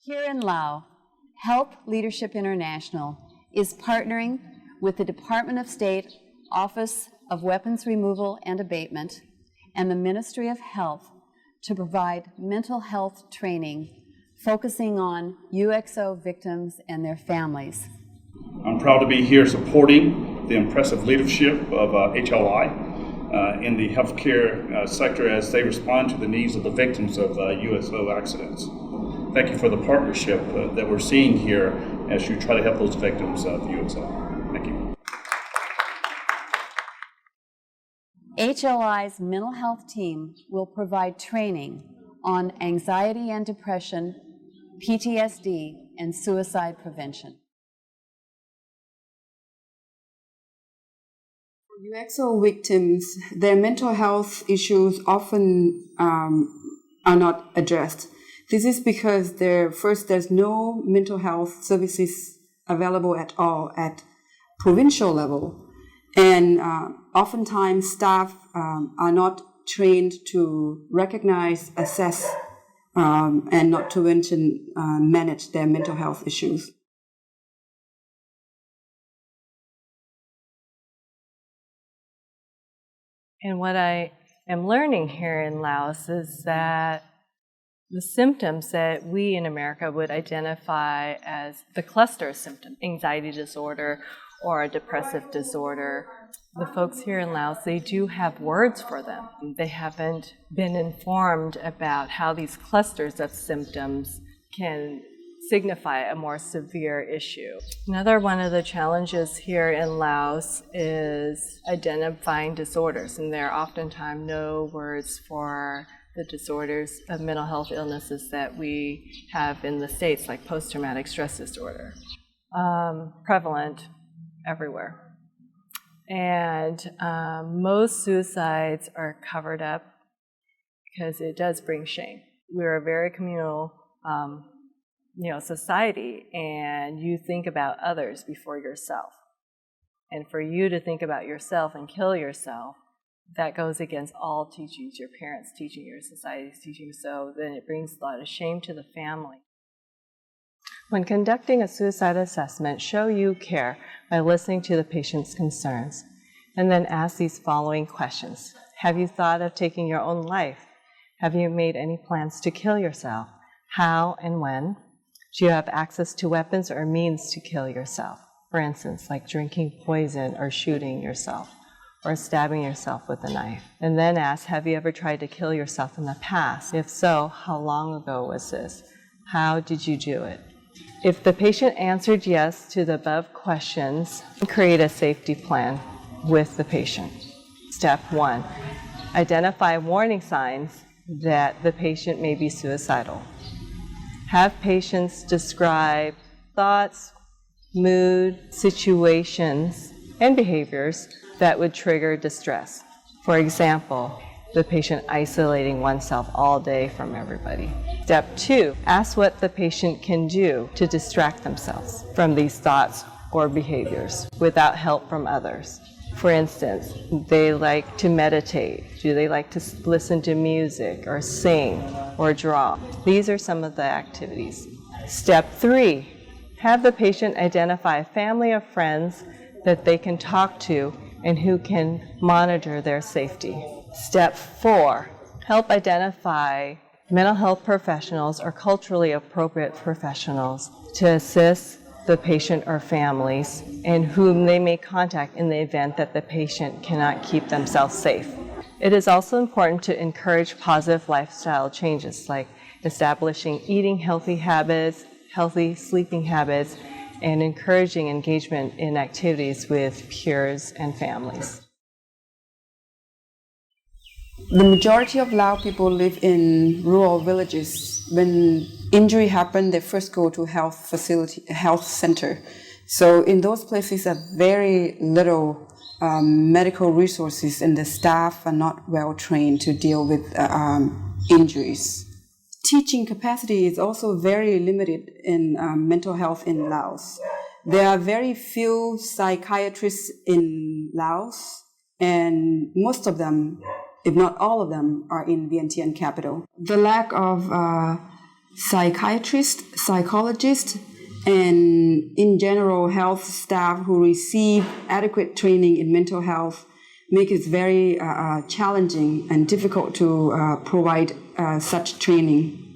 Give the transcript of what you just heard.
Here in Laos, Help Leadership International is partnering with the Department of State Office of Weapons Removal and Abatement and the Ministry of Health to provide mental health training focusing on UXO victims and their families. I'm proud to be here supporting the impressive leadership of HLI in the healthcare sector as they respond to the needs of the victims of UXO accidents. Thank you for the partnership that we're seeing here as you try to help those victims of UXO. Thank you. HLI's mental health team will provide training on anxiety and depression, PTSD, and suicide prevention. For UXO victims, their mental health issues often are not addressed. This is because there's no mental health services available at all at provincial level. And oftentimes staff are not trained to recognize, assess, and not to mention manage their mental health issues. And what I am learning here in Laos is that the symptoms that we in America would identify as the cluster symptom, anxiety disorder or a depressive disorder, the folks here in Laos, they do have words for them. They haven't been informed about how these clusters of symptoms can signify a more severe issue. Another one of the challenges here in Laos is identifying disorders, and there are oftentimes no words for the disorders of mental health illnesses that we have in the States, like post-traumatic stress disorder, prevalent everywhere. And most suicides are covered up because it does bring shame. We're a very communal society, and you think about others before yourself. And for you to think about yourself and kill yourself, that goes against all teachings, your parents' teaching, your society's teaching, so then it brings a lot of shame to the family. When conducting a suicide assessment, show you care by listening to the patient's concerns, and then ask these following questions. Have you thought of taking your own life? Have you made any plans to kill yourself? How and when? Do you have access to weapons or means to kill yourself? For instance, like drinking poison or shooting yourself, or stabbing yourself with a knife. And then ask, have you ever tried to kill yourself in the past? If so, how long ago was this? How did you do it? If the patient answered yes to the above questions, create a safety plan with the patient. Step 1, identify warning signs that the patient may be suicidal. Have patients describe thoughts, mood, situations, and behaviors that would trigger distress. For example, the patient isolating oneself all day from everybody. Step 2, ask what the patient can do to distract themselves from these thoughts or behaviors without help from others. For instance, they like to meditate. Do they like to listen to music or sing or draw? These are some of the activities. Step 3, have the patient identify a family of friends that they can talk to and who can monitor their safety. Step 4, help identify mental health professionals or culturally appropriate professionals to assist the patient or families and whom they may contact in the event that the patient cannot keep themselves safe. It is also important to encourage positive lifestyle changes like establishing eating healthy habits, healthy sleeping habits, and encouraging engagement in activities with peers and families. The majority of Lao people live in rural villages. When injury happens, they first go to health center. So in those places, there are very little medical resources, and the staff are not well trained to deal with injuries. Teaching capacity is also very limited in mental health in Laos. There are very few psychiatrists in Laos, and most of them, if not all of them, are in Vientiane capital. The lack of psychiatrists, psychologists, and in general health staff who receive adequate training in mental health make it very challenging and difficult to provide such training.